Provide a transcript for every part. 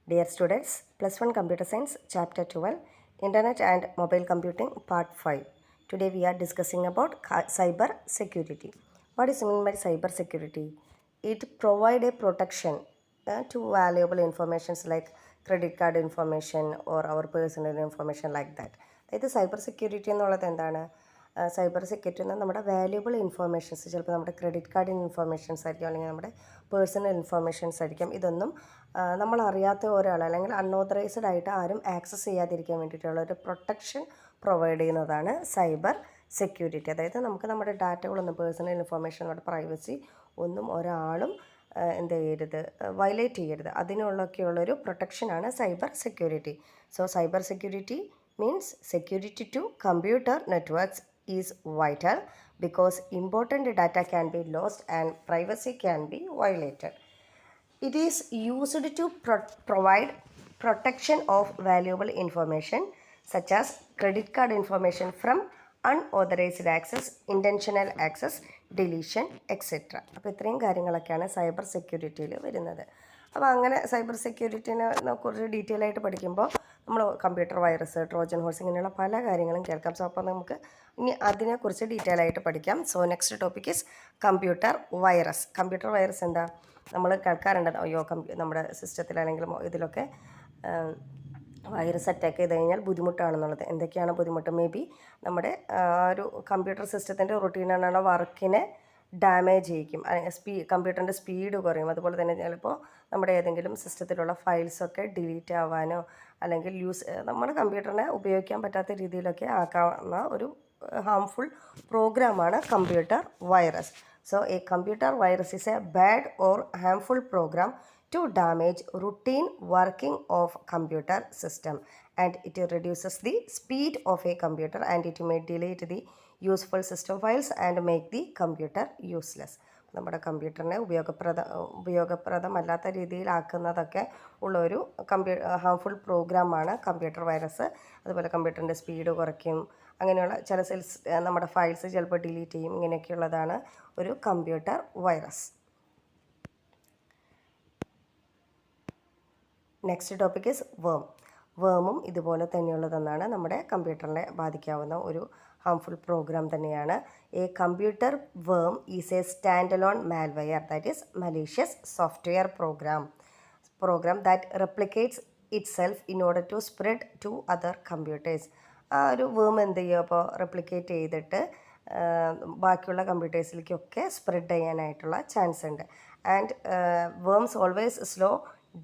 Dear students, Plus 1 Computer Science, Chapter 12, Internet and Mobile Computing, Part 5. Today we are discussing about cyber security. What is meant by cyber security? It provides a protection to valuable informations like credit card information or our personal information like that. അതായത് cyber security എന്നുള്ളത് എന്താണ്? Cyber security എന്നാൽ നമ്മുടെ valuable informations, ചിലപ്പോൾ നമ്മുടെ credit കാർഡിൻ്റെ informations ആയിരിക്കും, അല്ലെങ്കിൽ നമ്മുടെ പേഴ്സണൽ ഇൻഫോർമേഷൻസ് ആയിരിക്കും. ഇതൊന്നും നമ്മൾ അറിയാത്ത ഒരാൾ അല്ലെങ്കിൽ അൺഓതറൈസ്ഡ് ആയിട്ട് ആരും ആക്സസ് ചെയ്യാതിരിക്കാൻ വേണ്ടിയിട്ടുള്ള ഒരു പ്രൊട്ടക്ഷൻ പ്രൊവൈഡ് ചെയ്യുന്നതാണ് സൈബർ സെക്യൂരിറ്റി. അതായത് നമുക്ക് നമ്മുടെ ഡാറ്റകളൊന്നും, പേഴ്സണൽ ഇൻഫോർമേഷൻ, നമ്മുടെ പ്രൈവസി ഒന്നും ഒരാളും എന്ത് ചെയ്യരുത്, വയലേറ്റ് ചെയ്യരുത്. അതിനുള്ളൊക്കെയുള്ളൊരു പ്രൊട്ടക്ഷനാണ് cyber security. So cyber security means security to computer networks is vital because important data can be lost and privacy can be violated. It is used to provide protection of valuable information such as credit card information from unauthorized access, intentional access, deletion, etc. അപ്പോൾ ഇത്രയും കാര്യങ്ങളൊക്കെയാണ് cyber സെക്യൂരിറ്റിയിൽ വരുന്നത്. അപ്പോൾ അങ്ങനെ cyber സെക്യൂരിറ്റിനെ കുറിച്ച് detail ആയിട്ട് പഠിക്കുമ്പോൾ നമ്മൾ കമ്പ്യൂട്ടർ വൈറസ്, ട്രോജൻ ഹോഴ്സ്, ഇങ്ങനെയുള്ള പല കാര്യങ്ങളും കേൾക്കാം. സോ അപ്പോൾ നമുക്ക് ഇനി അതിനെക്കുറിച്ച് ഡീറ്റെയിൽ ആയിട്ട് പഠിക്കാം. So next topic is computer virus. Computer virus എന്താ? നമ്മൾ കേൾക്കാറുണ്ട്, അയ്യോ നമ്മുടെ സിസ്റ്റത്തിലാണെങ്കിലും ഇതിലൊക്കെ വൈറസ് അറ്റാക്ക് ചെയ്ത് കഴിഞ്ഞാൽ ബുദ്ധിമുട്ടാണെന്നുള്ളത്. എന്തൊക്കെയാണ് ബുദ്ധിമുട്ട്? മേ ബി നമ്മുടെ ഒരു കമ്പ്യൂട്ടർ സിസ്റ്റത്തിൻ്റെ റുട്ടീനാണുള്ള വർക്കിനെ ഡാമേജ് ചെയ്യിക്കും, കമ്പ്യൂട്ടറിൻ്റെ സ്പീഡ് കുറയും. അതുപോലെ തന്നെ ചിലപ്പോൾ നമ്മുടെ ഏതെങ്കിലും സിസ്റ്റത്തിലുള്ള ഫയൽസൊക്കെ ഡിലീറ്റ് ആവാനോ അല്ലെങ്കിൽ നമ്മുടെ കമ്പ്യൂട്ടറിനെ ഉപയോഗിക്കാൻ പറ്റാത്ത രീതിയിലൊക്കെ ആക്കാവുന്ന ഒരു ഹാംഫുൾ പ്രോഗ്രാമാണ് computer virus. So a computer virus is a bad or harmful program to damage routine working of computer system, and it reduces the speed of a computer and it may delete the useful system files and make the computer useless. നമ്മുടെ കമ്പ്യൂട്ടറിനെ ഉപയോഗപ്രദമല്ലാത്ത രീതിയിലാക്കുന്നതൊക്കെ ഉള്ളൊരു harmful പ്രോഗ്രാമാണ് computer virus. അതുപോലെ കമ്പ്യൂട്ടറിൻ്റെ speed കുറയ്ക്കും, അങ്ങനെയുള്ള ചില നമ്മുടെ files ചിലപ്പോൾ ഡിലീറ്റ് ചെയ്യും. ഇങ്ങനെയൊക്കെയുള്ളതാണ് ഒരു computer virus. Next topic is worm. വേമും ഇതുപോലെ തന്നെയുള്ളതെന്നാണ്, നമ്മുടെ കമ്പ്യൂട്ടറിനെ ബാധിക്കാവുന്ന ഒരു ഹാംഫുൾ പ്രോഗ്രാം തന്നെയാണ്. A computer worm is a stand alone malware, that is malicious software program that replicates itself in order to spread to other computers. ആ ഒരു വേം എന്ത് ചെയ്യുക, അപ്പോൾ റെപ്ലിക്കേറ്റ് ചെയ്തിട്ട് ബാക്കിയുള്ള കമ്പ്യൂട്ടേഴ്സിലേക്കൊക്കെ സ്പ്രെഡ് ചെയ്യാനായിട്ടുള്ള ചാൻസ് ഉണ്ട്. And worms always slow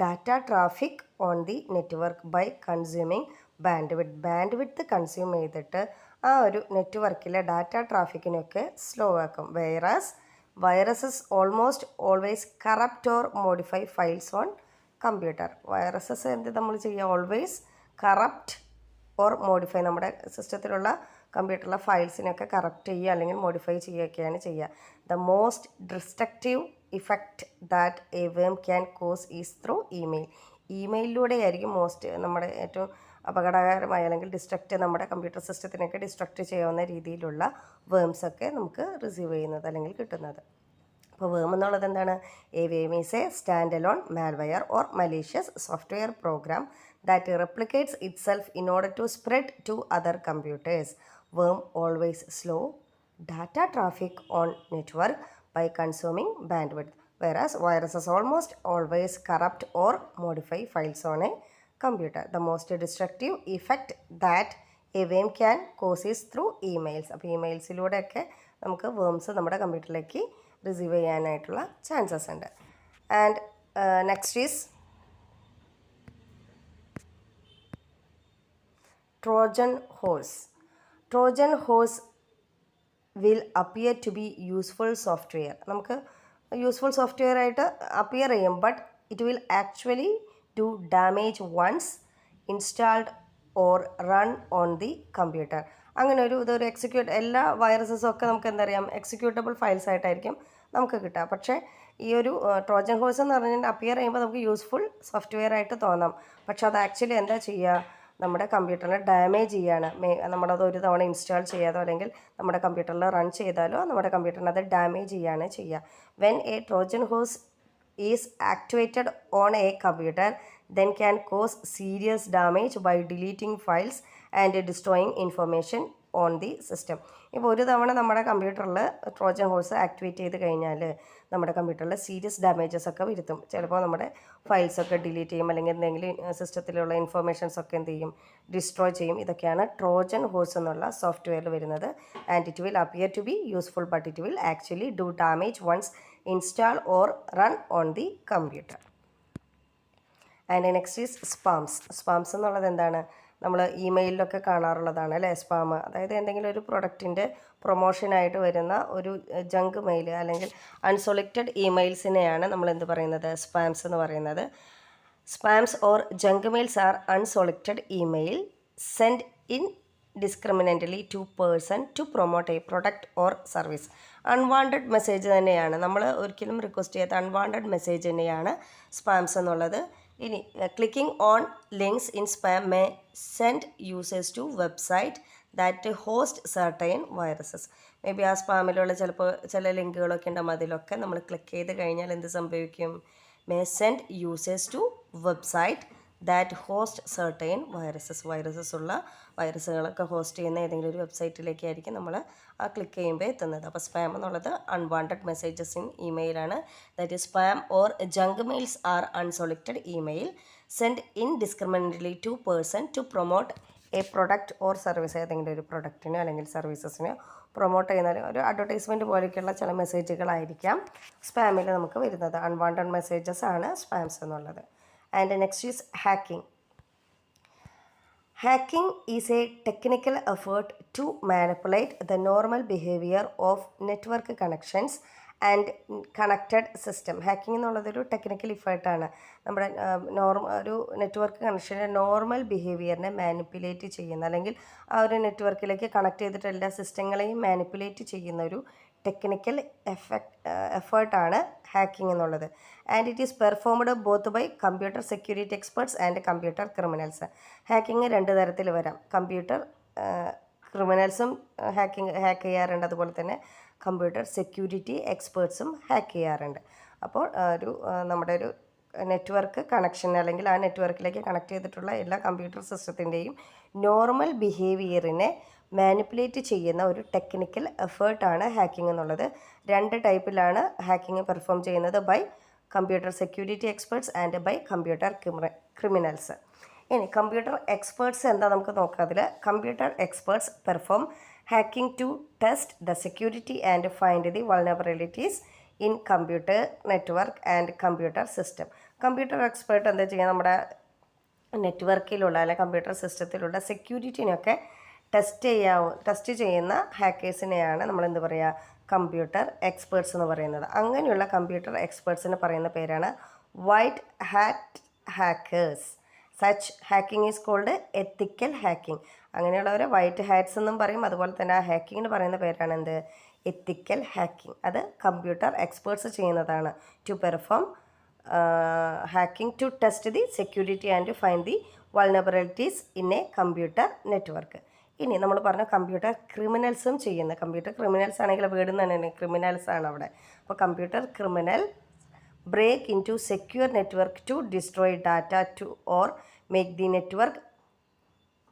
data traffic on the network by consuming bandwidth consume ചെയ്തിട്ട് ആ ഒരു നെറ്റ്വർക്കിലെ ഡാറ്റ ട്രാഫിക്കിനൊക്കെ സ്ലോ ആക്കും. Viruses almost always corrupt or modify files on computer. Viruses എന്ത് നമ്മൾ ചെയ്യുക? ഓൾവേസ് കറപ്റ്റ് ഓർ മോഡിഫൈ, നമ്മുടെ സിസ്റ്റത്തിലുള്ള കമ്പ്യൂട്ടറിലെ ഫയൽസിനൊക്കെ കറപ്റ്റ് ചെയ്യുക അല്ലെങ്കിൽ മോഡിഫൈ ചെയ്യുകയൊക്കെയാണ് ചെയ്യുക. The most destructive effect that a worm can cause is through email. ഇമെയിലിലൂടെ ആയിരിക്കും നമ്മുടെ ഏറ്റവും അപകടകരമായ അല്ലെങ്കിൽ നമ്മുടെ കമ്പ്യൂട്ടർ സിസ്റ്റത്തിനൊക്കെ ഡിസ്ട്രക്റ്റ് ചെയ്യാവുന്ന രീതിയിലുള്ള വേംസൊക്കെ നമുക്ക് റിസീവ് ചെയ്യുന്നത് അല്ലെങ്കിൽ കിട്ടുന്നത്. അപ്പോൾ വേം എന്നുള്ളത് എന്താണ്? A worm is a stand alone malware or malicious software program that replicates itself in order to spread to other computers. Worm always slow data traffic on network by consuming bandwidth, whereas viruses almost always corrupt or modify files on a computer. The most destructive effect that a worm can cause is through emails. അപ്പോൾ ഇമെയിൽസിലൂടെയൊക്കെ നമുക്ക് worms നമ്മുടെ കമ്പ്യൂട്ടറിലേക്ക് receive ചെയ്യാനായിട്ടുള്ള chances ഉണ്ട്. And next is Trojan horse. Trojan horse will appear to be useful software. നമുക്ക് useful software ആയിട്ട് appear ചെയ്യും, but it will actually do damage once installed or run on the computer. അങ്ങനെ ഇതൊരു എല്ലാ വൈറസസും ഒക്കെ നമുക്ക് എന്തറിയാം, എക്സിക്യൂട്ടബിൾ ഫയൽസ് ആയിട്ടായിരിക്കും നമുക്ക് കിട്ടുക. പക്ഷേ ഈ ഒരു ട്രോജൻ ഹോഴ്സ് എന്ന് പറഞ്ഞാൽ അപ്പിയർ ചെയ്യുമ്പോൾ നമുക്ക് യൂസ്ഫുൾ സോഫ്റ്റ്വെയർ ആയിട്ട് തോന്നാം, പക്ഷെ അത് ആക്ച്വലി എന്താ ചെയ്യുക, നമ്മുടെ കമ്പ്യൂട്ടറിനെ ഡാമേജ് ചെയ്യാണ്. നമ്മളത് ഒരു തവണ ഇൻസ്റ്റാൾ ചെയ്യാതോ അല്ലെങ്കിൽ നമ്മുടെ കമ്പ്യൂട്ടറിൽ റൺ ചെയ്താലോ നമ്മുടെ കമ്പ്യൂട്ടറിനെ അത് ഡാമേജ് ചെയ്യാണ് ചെയ്യുക. When A Trojan horse is activated on A computer, then can cause serious damage by deleting files and destroying information on the system. ഇപ്പോൾ ഒരു തവണ നമ്മുടെ കമ്പ്യൂട്ടറിൽ ട്രോജൻ ഹോഴ്സ് ആക്ടിവേറ്റ് ചെയ്ത് കഴിഞ്ഞാൽ നമ്മുടെ കമ്പ്യൂട്ടറിൽ സീരിയസ് ഡാമേജസ് ഒക്കെ വരുത്തും. ചിലപ്പോൾ നമ്മുടെ ഫയൽസൊക്കെ ഡിലീറ്റ് ചെയ്യും, അല്ലെങ്കിൽ എന്തെങ്കിലും സിസ്റ്റത്തിലുള്ള ഇൻഫർമേഷൻസ് ഒക്കെ എന്ത് ചെയ്യും, ഡിസ്ട്രോയ് ചെയ്യും. ഇതൊക്കെയാണ് ട്രോജൻ ഹോഴ്സ് എന്നുള്ള സോഫ്റ്റ്വെയറിൽ വരുന്നത്. And it will appear to be useful, but it will actually do damage once install or run on the computer. And next is spams. Spams എന്നുള്ളത് എന്താണ്? നമ്മൾ ഇമെയിലിലൊക്കെ കാണാറുള്ളതാണ് അല്ലേ, സ്പാം. അതായത് എന്തെങ്കിലും ഒരു പ്രൊഡക്റ്റിൻ്റെ പ്രൊമോഷനായിട്ട് വരുന്ന ഒരു ജങ്ക് മെയിൽ അല്ലെങ്കിൽ അൺസൊളിക്റ്റഡ് ഇമെയിൽസിനെയാണ് നമ്മൾ എന്ത് പറയുന്നത്, സ്പാംസ് എന്ന് പറയുന്നത്. Spams or junk mails are unsolicited email send indiscriminately to person to promote a product or service. Unwanted message തന്നെയാണ്, നമ്മൾ ഒരിക്കലും റിക്വസ്റ്റ് ചെയ്യാത്ത അൺവാണ്ടഡ് മെസ്സേജ് തന്നെയാണ് സ്പാംസ് എന്നുള്ളത്. ഇനി clicking on links in spam may send users to website that host certain viruses. May be ആ സ്പാമിലുള്ള ചിലപ്പോൾ ചില ലിങ്കുകളൊക്കെ ഉണ്ടാകും, അതിലൊക്കെ നമ്മൾ ക്ലിക്ക് ചെയ്ത് കഴിഞ്ഞാൽ എന്ത് സംഭവിക്കും, may send users to website that host certain viruses ഉള്ള വൈറസുകളൊക്കെ ഹോസ്റ്റ് ചെയ്യുന്ന ഏതെങ്കിലും ഒരു വെബ്സൈറ്റിലേക്കായിരിക്കും നമ്മൾ ആ ക്ലിക്ക് ചെയ്യുമ്പോൾ എത്തുന്നത്. അപ്പോൾ സ്പാം എന്നുള്ളത് അൺവാണ്ടഡ് മെസ്സേജസ് ഇൻ ഇമെയിലാണ്. That is spam or junk mails are unsolicited email send indiscriminately to person to promote a product or service. ഏതെങ്കിലും ഒരു പ്രൊഡക്റ്റിനോ അല്ലെങ്കിൽ സർവീസസിനോ പ്രൊമോട്ട് ചെയ്യുന്ന ഒരു അഡ്വർടൈസ്മെൻറ്റ് പോലെയൊക്കെയുള്ള ചില മെസ്സേജുകളായിരിക്കാം സ്പാമിൽ നമുക്ക് വരുന്നത്. അൺവാണ്ടഡ് മെസ്സേജസ് ആണ് സ്പാംസ് എന്നുള്ളത്. And next is hacking. Hacking is a technical effort to manipulate the normal behavior of network connections and connected system. Hacking എന്നുള്ളതൊരു ടെക്നിക്കൽ ഇഫേർട്ടാണ്. നമ്മുടെ ഒരു നെറ്റ്വർക്ക് കണക്ഷൻ്റെ നോർമൽ ബിഹേവിയറിനെ മാനിപ്പുലേറ്റ് ചെയ്യുന്ന, അല്ലെങ്കിൽ ആ ഒരു നെറ്റ്വർക്കിലേക്ക് കണക്ട് ചെയ്തിട്ട് എല്ലാ സിസ്റ്റങ്ങളെയും മാനിപ്പുലേറ്റ് ചെയ്യുന്ന ഒരു ടെക്നിക്കൽ എഫേർട്ടാണ് ഹാക്കിംഗ് എന്നുള്ളത്. And it is performed both by computer security experts and computer criminals. Hacking രണ്ട് തരത്തിൽ വരാം. കമ്പ്യൂട്ടർ ക്രിമിനൽസും ഹാക്ക് ചെയ്യാറുണ്ട്, അതുപോലെ തന്നെ കമ്പ്യൂട്ടർ സെക്യൂരിറ്റി എക്സ്പേർട്സും ഹാക്ക് ചെയ്യാറുണ്ട്. അപ്പോൾ നമ്മുടെ ഒരു നെറ്റ്വർക്ക് കണക്ഷൻ, അല്ലെങ്കിൽ ആ നെറ്റ്വർക്കിലേക്ക് കണക്ട് ചെയ്തിട്ടുള്ള എല്ലാ കമ്പ്യൂട്ടർ സിസ്റ്റത്തിൻ്റെയും നോർമൽ ബിഹേവിയറിനെ മാനിപ്പുലേറ്റ് ചെയ്യുന്ന ഒരു ടെക്നിക്കൽ എഫേർട്ടാണ് ഹാക്കിംഗ് എന്നുള്ളത്. രണ്ട് ടൈപ്പിലാണ് ഹാക്കിംഗ് പെർഫോം ചെയ്യുന്നത്, by computer security experts and by computer criminals. ഇനി കമ്പ്യൂട്ടർ എക്സ്പേർട്സ് എന്താ നമുക്ക് നോക്കാം. അതിൽ computer experts perform hacking to test the security and find the vulnerabilities in computer network and computer system. Computer expert എന്താ ചെയ്യുക, നമ്മുടെ നെറ്റ്വർക്കിലുള്ള അല്ലെങ്കിൽ കമ്പ്യൂട്ടർ സിസ്റ്റത്തിലുള്ള സെക്യൂരിറ്റിനെയൊക്കെ ടെസ്റ്റ് ചെയ്യുന്ന ഹാക്കേഴ്സിനെയാണ് നമ്മൾ എന്ത് പറയുക, കമ്പ്യൂട്ടർ എക്സ്പേർട്സ് എന്ന് പറയുന്നത്. അങ്ങനെയുള്ള കമ്പ്യൂട്ടർ എക്സ്പേർട്സിന് പറയുന്ന പേരാണ് white hat hackers. Such hacking is called ethical hacking. അങ്ങനെയുള്ളവരെ വൈറ്റ് ഹാറ്റ്സ് എന്നും പറയും. അതുപോലെ തന്നെ ആ ഹാക്കിങ്ങിന് പറയുന്ന പേരാണ് എന്ത്, എത്തിക്കൽ ഹാക്കിംഗ്. അത് കമ്പ്യൂട്ടർ എക്സ്പേർട്സ് ചെയ്യുന്നതാണ്. To perform hacking to test the security and find the vulnerabilities in a computer network. ഇനി നമ്മൾ പറഞ്ഞ കമ്പ്യൂട്ടർ ക്രിമിനൽസും ചെയ്യുന്ന, കമ്പ്യൂട്ടർ ക്രിമിനൽസ് ആണെങ്കിൽ വീടുന്ന തന്നെ ക്രിമിനൽസ് ആണ് അവിടെ. അപ്പോൾ computer criminal break in to secure network to destroy data to or make the network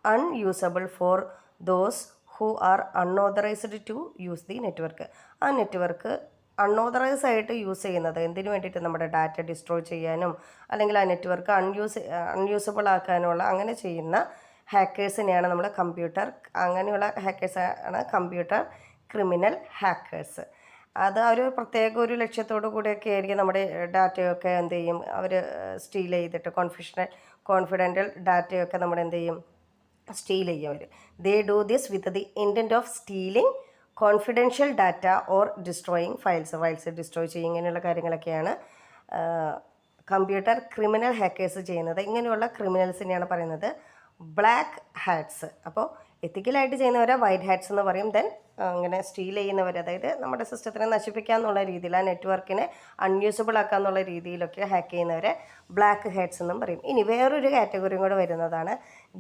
unusable for those who are unauthorized to use the network. ആ നെറ്റ്വർക്ക് അൺഓതറൈസ് ആയിട്ട് use ചെയ്യുന്നത് എന്തിനു വേണ്ടിയിട്ട്, നമ്മുടെ ഡാറ്റ ഡിസ്ട്രോയ് ചെയ്യാനും അല്ലെങ്കിൽ ആ നെറ്റ്വർക്ക് അൺയൂസബിൾ ആക്കാനുള്ള അങ്ങനെ ചെയ്യുന്ന ഹാക്കേഴ്സിനെയാണ് നമ്മൾ അങ്ങനെയുള്ള ഹാക്കേഴ്സാണ് കമ്പ്യൂട്ടർ ക്രിമിനൽ ഹാക്കേഴ്സ്. അത് ഒരു പ്രത്യേക ഒരു ലക്ഷ്യത്തോടു കൂടിയൊക്കെ ആയിരിക്കും നമ്മുടെ ഡാറ്റയൊക്കെ എന്ത് ചെയ്യും, അവർ സ്റ്റീൽ ചെയ്തിട്ട് കോൺഫിഡൻ്റൽ ഡാറ്റയൊക്കെ നമ്മുടെ എന്ത് ചെയ്യും, സ്റ്റീൽ ചെയ്യും അവർ. They do this with the intent of stealing confidential data or destroying files destroy ചെയ്യും. ഇങ്ങനെയുള്ള കാര്യങ്ങളൊക്കെയാണ് കമ്പ്യൂട്ടർ ക്രിമിനൽ ഹാക്കേഴ്സ് ചെയ്യുന്നത്. ഇങ്ങനെയുള്ള ക്രിമിനൽസിനെയാണ് പറയുന്നത് ബ്ലാക്ക് ഹാറ്റ്സ്. അപ്പോൾ എത്തിക്കലായിട്ട് ചെയ്യുന്നവരെ വൈറ്റ് ഹാറ്റ്സ് എന്ന് പറയും. ദെൻ അങ്ങനെ സ്റ്റീൽ ചെയ്യുന്നവർ, അതായത് നമ്മുടെ സിസ്റ്റത്തിനെ നശിപ്പിക്കാമെന്നുള്ള രീതിയിൽ, ആ നെറ്റ്വർക്കിനെ അൺയൂസബിൾ ആക്കാമെന്നുള്ള രീതിയിലൊക്കെ ഹാക്ക് ചെയ്യുന്നവരെ ബ്ലാക്ക് ഹാറ്റ്സ് എന്നും പറയും. ഇനി വേറൊരു കാറ്റഗറിയും കൂടെ വരുന്നതാണ്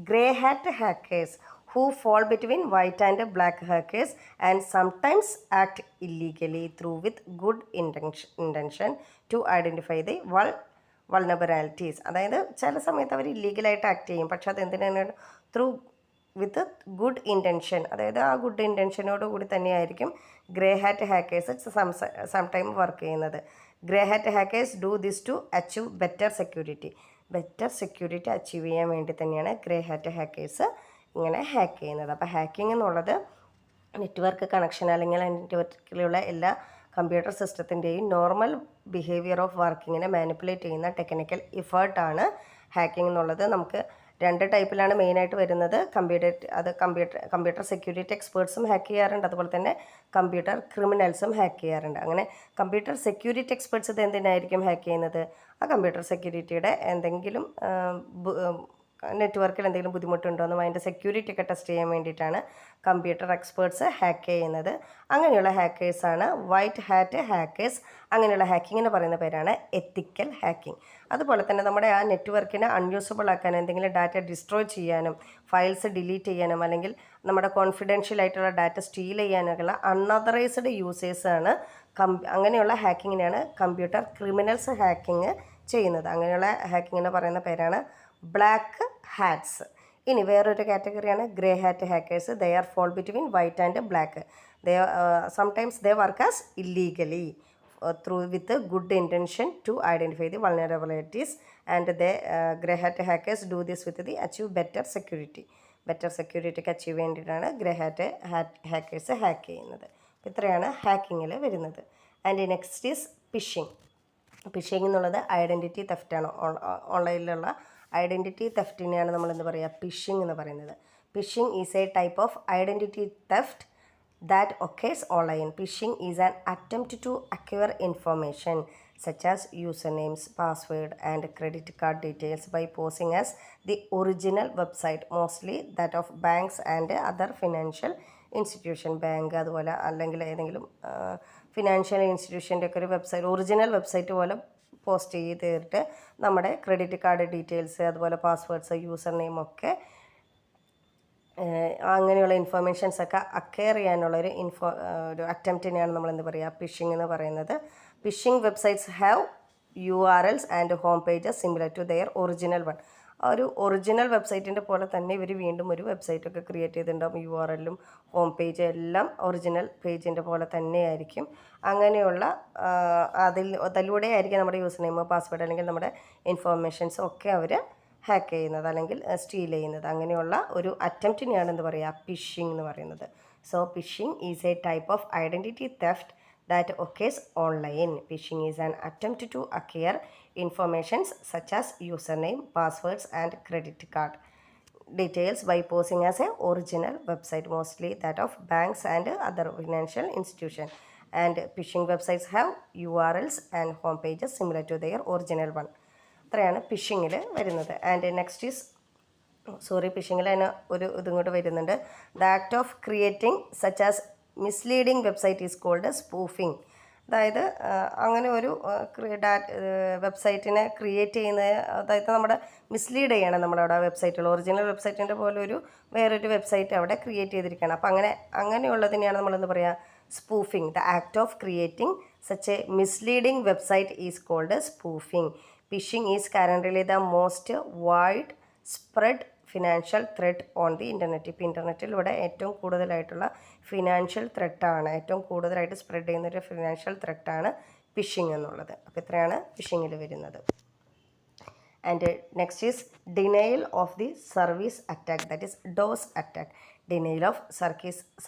grey hat hackers, who fall between white and black hackers and sometimes act illegally through with good intention to identify the vulnerabilities. അതായത് ചില സമയത്ത് അവർ ഇല്ലീഗലായിട്ട് ആക്ട് ചെയ്യും, പക്ഷെ അതെന്തിനാണ് ത്രൂ വിത്ത് ഗുഡ് ഇൻറ്റൻഷൻ, അതായത് ആ ഗുഡ് ഇൻറ്റൻഷനോട് കൂടി തന്നെയായിരിക്കും grey hat hackers sometime work ചെയ്യുന്നത്. Grey hat hackers do this to achieve better security achieve ചെയ്യാൻ വേണ്ടി തന്നെയാണ് ഗ്രേ ഹാറ്റ് ഹാക്കേഴ്സ് ഇങ്ങനെ ഹാക്ക് ചെയ്യുന്നത്. അപ്പോൾ ഹാക്കിംഗ് എന്നുള്ളത് നെറ്റ്വർക്ക് കണക്ഷൻ അല്ലെങ്കിൽ നെറ്റ്വർക്കിലുള്ള എല്ലാ കമ്പ്യൂട്ടർ സിസ്റ്റത്തിൻ്റെയും നോർമൽ ബിഹേവിയർ ഓഫ് വർക്കിങ്ങിനെ മാനിപ്പുലേറ്റ് ചെയ്യുന്ന ടെക്നിക്കൽ എഫേർട്ടാണ് ഹാക്കിംഗ് എന്നുള്ളത്. നമുക്ക് 2 ടൈപ്പിലാണ് മെയിനായിട്ട് വരുന്നത്. കമ്പ്യൂട്ടർ സെക്യൂരിറ്റി എക്സ്പേർട്സും ഹാക്ക് ചെയ്യാറുണ്ട്, അതുപോലെ തന്നെ കമ്പ്യൂട്ടർ ക്രിമിനൽസും ഹാക്ക് ചെയ്യാറുണ്ട്. അങ്ങനെ കമ്പ്യൂട്ടർ സെക്യൂരിറ്റി എക്സ്പേർട്സ് ഇത് എന്തിനായിരിക്കും ഹാക്ക് ചെയ്യുന്നത്? ആ കമ്പ്യൂട്ടർ സെക്യൂരിറ്റിയുടെ എന്തെങ്കിലും നെറ്റ്വർക്കിൽ എന്തെങ്കിലും ബുദ്ധിമുട്ടുണ്ടോയെന്നും അതിൻ്റെ സെക്യൂരിറ്റി ഒക്കെ ടെസ്റ്റ് ചെയ്യാൻ വേണ്ടിയിട്ടാണ് കമ്പ്യൂട്ടർ എക്സ്പേർട്സ് ഹാക്ക് ചെയ്യുന്നത്. അങ്ങനെയുള്ള ഹാക്കേഴ്സാണ് വൈറ്റ് ഹാറ്റ് ഹാക്കേഴ്സ്. അങ്ങനെയുള്ള ഹാക്കിങ്ങിന് പറയുന്ന പേരാണ് എത്തിക്കൽ ഹാക്കിംഗ്. അതുപോലെ തന്നെ നമ്മുടെ ആ നെറ്റ്വർക്കിനെ അൺയൂസബിൾ ആക്കാൻ, എന്തെങ്കിലും ഡാറ്റ ഡിസ്ട്രോയ് ചെയ്യാനും ഫയൽസ് ഡിലീറ്റ് ചെയ്യാനും അല്ലെങ്കിൽ നമ്മുടെ കോൺഫിഡൻഷ്യൽ ആയിട്ടുള്ള ഡാറ്റ സ്റ്റീൽ ചെയ്യാനൊക്കെയുള്ള അൺഓതറൈസ്ഡ് യൂസേഴ്സാണ് അങ്ങനെയുള്ള ഹാക്കിങ്ങിനെയാണ് കമ്പ്യൂട്ടർ ക്രിമിനൽസ് ഹാക്കിങ് ചെയ്യുന്നത്. അങ്ങനെയുള്ള ഹാക്കിങ്ങിന് പറയുന്ന പേരാണ് ബ്ലാക്ക് ഹാറ്റ്സ്. ഇനി വേറൊരു കാറ്റഗറിയാണ് grey hat hackers. They are fall between white and black. Sometimes they work as illegally with good intention to identify the vulnerabilities, and they grey hat hackers do this with the achieve better security achieve വേണ്ടിയിട്ടാണ് grey hat hackers hack ചെയ്യുന്നത്. ഇത്രയാണ് ഹാക്കിങ്ങിൽ വരുന്നത്. And next is phishing എന്നുള്ളത് identity തെഫ്റ്റാണ്. ഓൺലൈനിലുള്ള identity തെഫ്റ്റിനെയാണ് നമ്മൾ എന്ത് പറയുക, ഫിഷിംഗ് എന്ന് പറയുന്നത്. Phishing is a type of identity theft that occurs online. Phishing is an attempt to acquire information such as usernames, password, and credit card details by posing as the original website, mostly that of banks and other financial institution. Bank അതുപോലെ അല്ലെങ്കിൽ ഏതെങ്കിലും financial ഇൻസ്റ്റിറ്റ്യൂഷൻ്റെ ഒക്കെ ഒരു website, original website പോലെ post ചെയ്തിട്ട് നമ്മുടെ credit card details അതുപോലെ passwords user നെയിമൊക്കെ അങ്ങനെയുള്ള ഇൻഫർമേഷൻസൊക്കെ അക്വയർ ചെയ്യാനുള്ളൊരു ഒരു അറ്റംപ്റ്റിനെയാണ് നമ്മൾ എന്ത് പറയുക, ഫിഷിംഗ് എന്ന് പറയുന്നത്. Phishing websites have URLs and home pages similar to their original one. ഒരു ഒറിജിനൽ വെബ്സൈറ്റിൻ്റെ പോലെ തന്നെ ഇവർ വീണ്ടും ഒരു വെബ്സൈറ്റൊക്കെ ക്രിയേറ്റ് ചെയ്തിട്ടുണ്ടാകും. URLും ഹോം പേജും എല്ലാം ഒറിജിനൽ പേജിൻ്റെ പോലെ തന്നെയായിരിക്കും. അങ്ങനെയുള്ള അതിലൂടെ ആയിരിക്കും നമ്മുടെ യൂസർ നെയിം, പാസ്വേഡ് അല്ലെങ്കിൽ നമ്മുടെ ഇൻഫോർമേഷൻസും ഒക്കെ അവർ ഹാക്ക് ചെയ്യുന്നത് അല്ലെങ്കിൽ സ്റ്റീൽ ചെയ്യുന്നത്. അങ്ങനെയുള്ള ഒരു അറ്റംപ്റ്റിനെയാണ് എന്ത് പറയുക, ഫിഷിംഗ് എന്ന് പറയുന്നത്. So phishing is a type of identity theft that occurs online. Phishing is an attempt to acquire informations such as user name, passwords and credit card details by posing as a original website, mostly that of banks and other financial institution. And phishing websites have URLs and home pages similar to their original one. അത്രയാണ് ഫിഷിങ്ങിൽ വരുന്നത്. And next is ഫിഷിങ്ങിൽ അതിന് ഒരു ഇതും കൂടെ വരുന്നുണ്ട്. The act of creating such as misleading website is called spoofing. അതായത് അങ്ങനെ ഒരു വെബ്സൈറ്റിനെ ക്രിയേറ്റ് ചെയ്യുന്നത്, അതായത് നമ്മുടെ മിസ്ലീഡ് ചെയ്യണം നമ്മളവിടെ വെബ്സൈറ്റുകൾ, ഒറിജിനൽ വെബ്സൈറ്റിൻ്റെ പോലെ ഒരു വേറൊരു വെബ്സൈറ്റ് അവിടെ ക്രിയേറ്റ് ചെയ്തിരിക്കുകയാണ്. അപ്പോൾ അങ്ങനെയുള്ളതിനെയാണ് നമ്മളെന്ത് പറയുക, spoofing. The act of creating such a misleading website is called spoofing. Phishing is currently the most widespread financial threat on the internet. ഇപ്പോൾ ഇൻ്റർനെറ്റിലൂടെ ഏറ്റവും കൂടുതലായിട്ടുള്ള ഫിനാൻഷ്യൽ ത്രെറ്റാണ്, ഏറ്റവും കൂടുതലായിട്ട് സ്പ്രെഡ് ചെയ്യുന്നൊരു ഫിനാൻഷ്യൽ ത്രെറ്റാണ് ഫിഷിംഗ് എന്നുള്ളത്. അപ്പോൾ ഇത്രയാണ് ഫിഷിങ്ങിൽ വരുന്നത്. And next is denial of the service attack, that is DoS attack. Denial of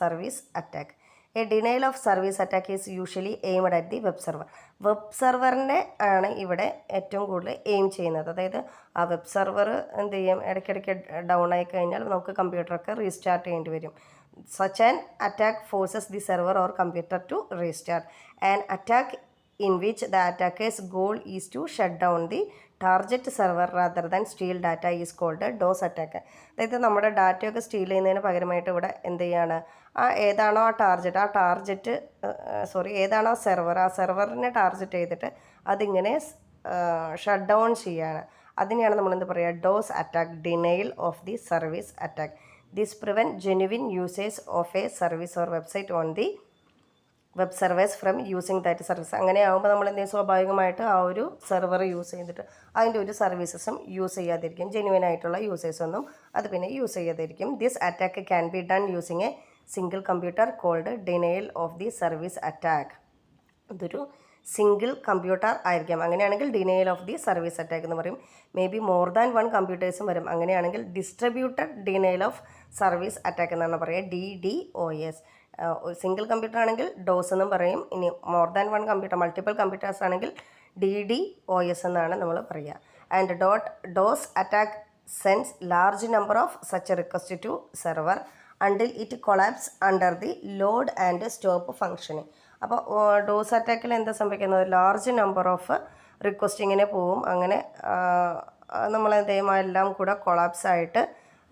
service attack. A denial of service attack is usually aimed at the web server. Web സെർവറിനെ ആണ് ഇവിടെ ഏറ്റവും കൂടുതൽ എയിം ചെയ്യുന്നത്. അതായത് ആ വെബ് സെർവർ എന്ത് ചെയ്യും, ഇടയ്ക്കിടയ്ക്ക് ഡൗൺ ആയി കഴിഞ്ഞാൽ നമുക്ക് കമ്പ്യൂട്ടറൊക്കെ റീസ്റ്റാർട്ട് ചെയ്യേണ്ടി വരും. Such an attack forces the server or computer to restart. An attack in which the attacker's goal is to shut down the target server rather than steal data is called a DOS attack. അതായത് നമ്മുടെ ഡാറ്റയൊക്കെ steel ചെയ്യുന്നതിന് പകരമായിട്ട് ഇവിടെ എന്ത് ചെയ്യാണ്, ഏതാണോ ഏതാണോ server, ആ സെർവറിനെ ടാർഗറ്റ് ചെയ്തിട്ട് അതിങ്ങനെ ഷട്ട് ഡൗൺ ചെയ്യാണ്. അതിനെയാണ് നമ്മളെന്ത് പറയുക, dose attack, denial of the service attack. This prevent genuine usage of a service or website on the web surveyors from using that service. അങ്ങനെ ആകുമ്പോൾ നമ്മൾ എന്തെങ്കിലും സ്വാഭാവികമായിട്ട് ആ ഒരു സെർവർ യൂസ് ചെയ്തിട്ട് അതിൻ്റെ ഒരു സർവീസസും യൂസ് ചെയ്യാതിരിക്കും. ജെന്യുവൻ ആയിട്ടുള്ള യൂസേഴ്സൊന്നും അത് പിന്നെ യൂസ് ചെയ്യാതിരിക്കും. This attack can be done using a single computer called denial of the service attack. ഇതൊരു സിംഗിൾ കമ്പ്യൂട്ടർ ആയിരിക്കാം. അങ്ങനെയാണെങ്കിൽ denial of the service attack എന്ന് പറയും. Maybe more than one കമ്പ്യൂട്ടേഴ്സും വരും. അങ്ങനെയാണെങ്കിൽ distributed denial of service attack എന്നാണ് പറയുക, DDoS. സിംഗിൾ കമ്പ്യൂട്ടർ ആണെങ്കിൽ ഡോസ് എന്നും പറയും. ഇനി more than one computer, multiple computers ആണെങ്കിൽ DDoS എന്നാണ് നമ്മൾ പറയുക. And DoS attack sense large number of such request to server until it collapse under the load and stop functioning. അപ്പോൾ DoS അറ്റാക്കിൽ എന്താ സംഭവിക്കുന്നത്, ലാർജ് നമ്പർ ഓഫ് റിക്വസ്റ്റ് ഇങ്ങനെ പോവും. അങ്ങനെ നമ്മളെന്ത് ചെയ്യും, എല്ലാം കൂടെ കൊളാപ്സ് ആയിട്ട്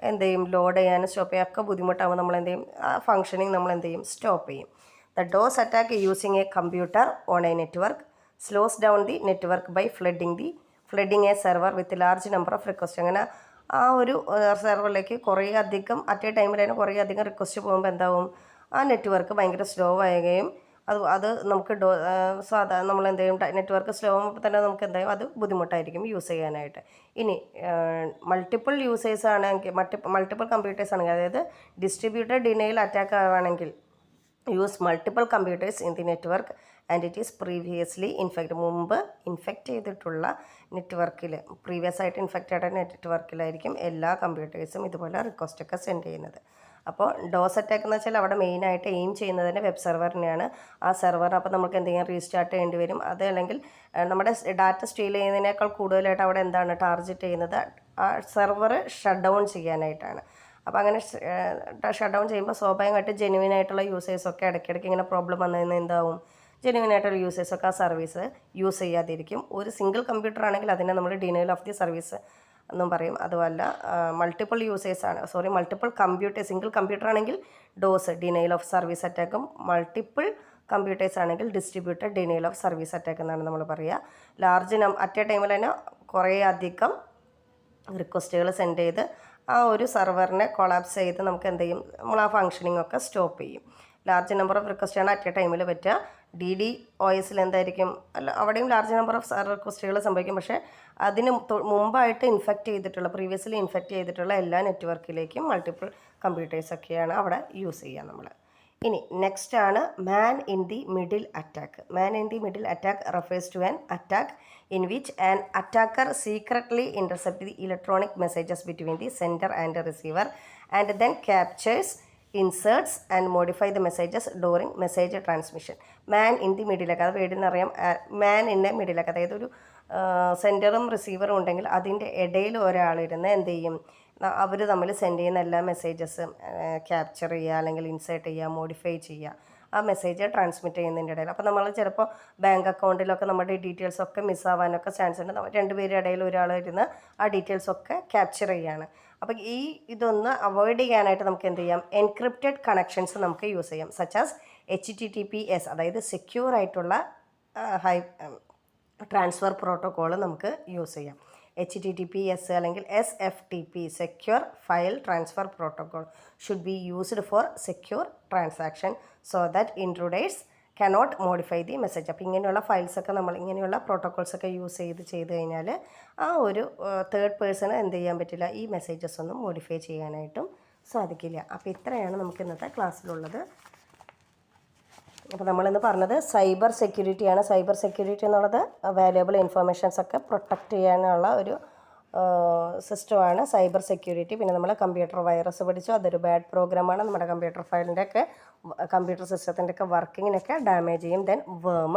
എന്ത് ചെയ്യും, ലോഡ് ചെയ്യാനും സ്റ്റോപ്പ് ചെയ്യാൻ ഒക്കെ ബുദ്ധിമുട്ടാകുമ്പോൾ നമ്മൾ എന്ത് ചെയ്യും, ആ ഫങ്ഷനിങ് നമ്മൾ എന്ത് ചെയ്യും, സ്റ്റോപ്പ് ചെയ്യും. The DoS attack using a computer on a network slows down the network by flooding a server with large number of request. അങ്ങനെ ആ ഒരു സെർവറിലേക്ക് കുറേ അധികം അറ്റ് എ ടൈമിൽ തന്നെ കുറേ അധികം റിക്വസ്റ്റ് പോകുമ്പോൾ എന്താവും, ആ നെറ്റ്വർക്ക് ഭയങ്കര സ്ലോ ആവുകയും അത് നമുക്ക് സാധാരണ നമ്മൾ എന്ത് ചെയ്യും, നെറ്റ്വർക്ക് സ്ലോ ആകുമ്പോൾ തന്നെ നമുക്ക് എന്തായാലും അത് ബുദ്ധിമുട്ടായിരിക്കും യൂസ് ചെയ്യാനായിട്ട്. ഇനി മൾട്ടിപ്പിൾ യൂസേഴ്സ് ആണെങ്കിൽ മൾട്ടിപ്പിൾ കമ്പ്യൂട്ടേഴ്സ് ആണെങ്കിൽ, അതായത് ഡിസ്ട്രിബ്യൂട്ടഡ് ഡിനയൽ അറ്റാക്ക് ആവുകയാണെങ്കിൽ use multiple computers in the network and it is previously infect. മുമ്പ് ഇൻഫെക്റ്റ് ചെയ്തിട്ടുള്ള നെറ്റ്വർക്കിൽ, പ്രീവിയസ് ആയിട്ട് ഇൻഫെക്റ്റ് ആയ നെറ്റ്വർക്കിലായിരിക്കും എല്ലാ കമ്പ്യൂട്ടേഴ്സും ഇതുപോലെ റിക്വസ്റ്റൊക്കെ സെൻഡ് ചെയ്യുന്നത്. അപ്പോൾ ഡോസ് അറ്റാക്ക് എന്ന് വെച്ചാൽ അവിടെ മെയിനായിട്ട് എയിം ചെയ്യുന്നത് തന്നെ വെബ് സെർവറിനെയാണ്. ആ സെർവർ അപ്പോൾ നമുക്ക് എന്തെങ്കിലും റീസ്റ്റാർട്ട് ചെയ്യേണ്ടി വരും. അത് അല്ലെങ്കിൽ നമ്മുടെ ഡാറ്റ സ്റ്റീൽ ചെയ്യുന്നതിനേക്കാൾ കൂടുതലായിട്ട് അവിടെ എന്താണ് ടാർഗറ്റ് ചെയ്യുന്നത്, ആ സെർവർ ഷട്ട് ഡൗൺ ചെയ്യാനായിട്ടാണ്. അപ്പോൾ അങ്ങനെ ഷട്ട് ഡൗൺ ചെയ്യുമ്പോൾ സ്വാഭാവികമായിട്ട് ജെന്യുവൻ ആയിട്ടുള്ള യൂസേഴ്സൊക്കെ ഇടയ്ക്കിടയ്ക്ക് ഇങ്ങനെ പ്രോബ്ലം വന്നതിന് എന്താവും, ജെന്യുവൻ ആയിട്ടുള്ള യൂസേഴ്സൊക്കെ ആ സർവീസ് യൂസ് ചെയ്യാതിരിക്കും. ഒരു സിംഗിൾ കമ്പ്യൂട്ടർ ആണെങ്കിൽ അതിനെ നമ്മൾ ഡിനയൽ ഓഫ് ദി സർവീസ് എന്നും പറയും. അതുമല്ല മൾട്ടിപ്പിൾ കമ്പ്യൂട്ടർ, സിംഗിൾ കമ്പ്യൂട്ടർ ആണെങ്കിൽ ഡോസ് ഡിനയൽ ഓഫ് സർവീസ് അറ്റാക്കും, മൾട്ടിപ്പിൾ കമ്പ്യൂട്ടേഴ്സ് ആണെങ്കിൽ distributed denial of service attack എന്നാണ് നമ്മൾ പറയുക. ലാർജ് അറ്റ് എ ടൈമിൽ തന്നെ കുറേ അധികം റിക്വസ്റ്റുകൾ സെൻഡ് ചെയ്ത് ആ ഒരു സെർവറിനെ കൊളാപ്സ് ചെയ്ത് നമുക്ക് എന്ത് ചെയ്യും, നമ്മൾ ആ ഫങ്ഷനിങ് ഒക്കെ സ്റ്റോപ്പ് ചെയ്യും. ലാർജ് നമ്പർ ഓഫ് റിക്വസ്റ്റാണ് അറ്റ് എ ടൈമിൽ പറ്റുക. DDoSൽ എന്തായിരിക്കും, അല്ല അവിടെയും ലാർജ് നമ്പർ ഓഫ് റിക്വസ്റ്റുകൾ സംഭവിക്കും. പക്ഷേ അതിന് മുമ്പായിട്ട് പ്രീവിയസ്ലി ഇൻഫെക്റ്റ് ചെയ്തിട്ടുള്ള എല്ലാ നെറ്റ്വർക്കിലേക്കും മൾട്ടിപ്പിൾ കമ്പ്യൂട്ടേഴ്സൊക്കെയാണ് അവിടെ യൂസ് ചെയ്യുക നമ്മൾ. ഇനി നെക്സ്റ്റ് ആണ് man in the middle attack. Man in the middle attack refers to an attack in which an attacker secretly intercepts the electronic messages between the sender and the receiver and then captures, inserts and modify the messages during message transmission. Man in the middle, അത് പേടിയെന്നറിയാം. Man in the മിഡിലൊക്കെ, അതായത് ഒരു സെൻഡറും റിസീവറും ഉണ്ടെങ്കിൽ അതിൻ്റെ ഇടയിൽ ഒരാളിരുന്ന് എന്ത് ചെയ്യും, അവർ തമ്മിൽ send ചെയ്യുന്ന എല്ലാ മെസ്സേജസും ക്യാപ്ചർ ചെയ്യുക, അല്ലെങ്കിൽ ഇൻസേർട്ട് ചെയ്യുക, മോഡിഫൈ ചെയ്യുക, ആ മെസ്സേജ് ട്രാൻസ്മിറ്റ് ചെയ്യുന്നതിൻ്റെ ഇടയിൽ. അപ്പോൾ നമ്മൾ ചിലപ്പോൾ ബാങ്ക് അക്കൗണ്ടിലൊക്കെ നമ്മുടെ ഡീറ്റെയിൽസൊക്കെ മിസ്സാവാനൊക്കെ ചാൻസ് ഉണ്ട്. രണ്ടുപേരുടെ ഇടയിൽ ഒരാൾ ഇരുന്ന് ആ ഡീറ്റെയിൽസൊക്കെ ക്യാപ്ചർ ചെയ്യുകയാണ്. അപ്പോൾ ഇതൊന്ന് അവോയ്ഡ് ചെയ്യാനായിട്ട് നമുക്ക് എന്ത് ചെയ്യാം, എൻക്രിപ്റ്റഡ് കണക്ഷൻസ് നമുക്ക് യൂസ് ചെയ്യാം. സച്ചാസ് HTTPS, അതായത് സെക്യൂർ ആയിട്ടുള്ള ട്രാൻസ്ഫർ പ്രോട്ടോക്കോൾ നമുക്ക് യൂസ് ചെയ്യാം. HTTPS അല്ലെങ്കിൽ SFTP, secure file transfer protocol, should be used for secure transaction so that intruders cannot modify the message. അപ്പോൾ ഇങ്ങനെയുള്ള ഫയൽസൊക്കെ നമ്മൾ ഇങ്ങനെയുള്ള പ്രോട്ടോക്കോൾസൊക്കെ യൂസ് ചെയ്ത് കഴിഞ്ഞാൽ ആ ഒരു തേർഡ് പേഴ്സണ് എന്ത് ചെയ്യാൻ പറ്റില്ല, ഈ മെസ്സേജസ് ഒന്നും മോഡിഫൈ ചെയ്യാനായിട്ടും സാധിക്കില്ല. അപ്പോൾ ഇത്രയാണ് നമുക്ക് ഇന്നത്തെ ക്ലാസ്സിലുള്ളത്. അപ്പോൾ നമ്മളിന്ന് പറഞ്ഞത് സൈബർ സെക്യൂരിറ്റിയാണ്. സൈബർ സെക്യൂരിറ്റി എന്നുള്ളത് വാല്യുബിൾ ഇൻഫർമേഷൻസൊക്കെ പ്രൊട്ടക്റ്റ് ചെയ്യാനുള്ള ഒരു സിസ്റ്റമാണ് സൈബർ സെക്യൂരിറ്റി. പിന്നെ നമ്മൾ കമ്പ്യൂട്ടർ വൈറസ് പഠിച്ചു, അതൊരു ബാഡ് പ്രോഗ്രാമാണ്. നമ്മുടെ കമ്പ്യൂട്ടർ ഫയലിൻ്റെയൊക്കെ കമ്പ്യൂട്ടർ സിസ്റ്റത്തിൻ്റെയൊക്കെ വർക്കിങ്ങിനൊക്കെ ഡാമേജ് ചെയ്യും. Then worm,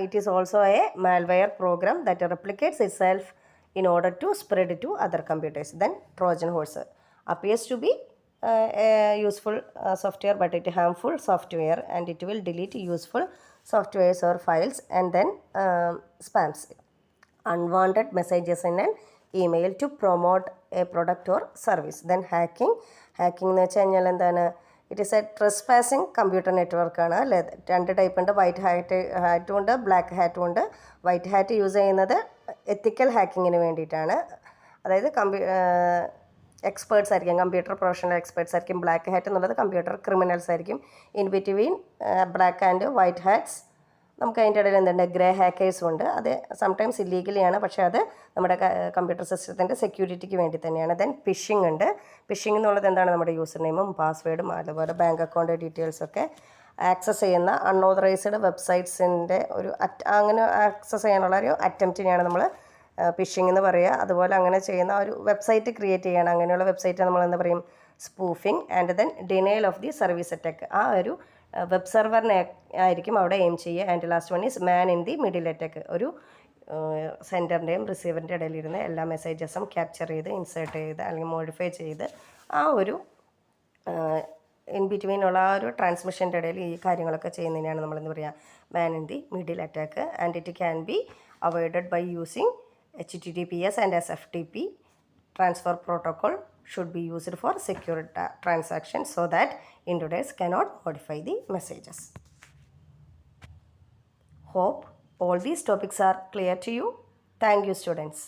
it is also a malware program that replicates itself in order to spread to other computers. Then Trojan horse appears to be a useful software but it harmful software, and it will delete useful softwares or files and then spams unwanted messages in an email to promote a product or service. Then hacking എന്ന് വെച്ച് കഴിഞ്ഞാൽ എന്താണ്, it is a trespassing computer network ആണ് അല്ലേ. രണ്ട് type ഉണ്ട്, white ഹാറ്റും ഉണ്ട്, black ഹാറ്റും ഉണ്ട്. വൈറ്റ് ഹാറ്റ് യൂസ് ചെയ്യുന്നത് എത്തിക്കൽ ഹാക്കിങ്ങിന് വേണ്ടിയിട്ടാണ്. അതായത് എക്സ്പേർട്സ് ആയിരിക്കും, കമ്പ്യൂട്ടർ പ്രൊഫഷണൽ എക്സ്പേർട്സ് ആയിരിക്കും. ബ്ലാക്ക് ഹാറ്റ് എന്നുള്ളത് കമ്പ്യൂട്ടർ ക്രിമിനൽസ് ആയിരിക്കും. In between black and white hats നമുക്ക് അതിൻ്റെ ഇടയിൽ എന്തുണ്ട്, ഗ്രേ ഹാക്കേഴ്സും ഉണ്ട്. അത് സംടൈംസ് ഇല്ലീഗലിയാണ്, പക്ഷേ അത് നമ്മുടെ കമ്പ്യൂട്ടർ സിസ്റ്റത്തിൻ്റെ സെക്യൂരിറ്റിക്ക് വേണ്ടി തന്നെയാണ്. ദെൻ ഫിഷിംഗ് ഉണ്ട്. ഫിഷിംഗ് എന്നുള്ളത് എന്താണ്, നമ്മുടെ യൂസർ നെയിമും പാസ്വേഡും അതുപോലെ ബാങ്ക് അക്കൗണ്ട് ഡീറ്റെയിൽസൊക്കെ ആക്സസ് ചെയ്യുന്ന അൺഓതറൈസ്ഡ് വെബ്സൈറ്റ്സിൻ്റെ ഒരു അങ്ങനെ ആക്സസ് ചെയ്യാനുള്ള ഒരു അറ്റംപ്റ്റിനെയാണ് നമ്മൾ ഫിഷിംഗ് എന്ന് പറയുക. അതുപോലെ അങ്ങനെ ചെയ്യുന്ന ഒരു വെബ്സൈറ്റ് ക്രിയേറ്റ് ചെയ്യണം. അങ്ങനെയുള്ള വെബ്സൈറ്റ് നമ്മൾ എന്താ പറയും, spoofing. And then denial of the service attack. ആ ഒരു വെബ് സെർവറിനെ ആയിരിക്കും അവിടെ എയിം ചെയ്യുക. And last one is man in the middle attack. ഒരു സെൻഡറിൻ്റെയും റിസീവറിൻ്റെ ഇടയിലിരുന്ന് എല്ലാ മെസ്സേജസും ക്യാപ്ചർ ചെയ്ത് ഇൻസേർട്ട് ചെയ്ത് അല്ലെങ്കിൽ മോഡിഫൈ ചെയ്ത് ആ ഒരു ഇൻ ബിറ്റ്വീനുള്ള ആ ഒരു ട്രാൻസ്മിഷൻ്റെ ഇടയിൽ ഈ കാര്യങ്ങളൊക്കെ ചെയ്യുന്നതിനാണ് നമ്മളെന്ന് പറയുക man in the middle attack. And it can be avoided by using HTTPS and SFTP. Transfer protocol should be used for secure transactions so that intruders cannot modify the messages. Hope all these topics are clear to you. Thank you, students.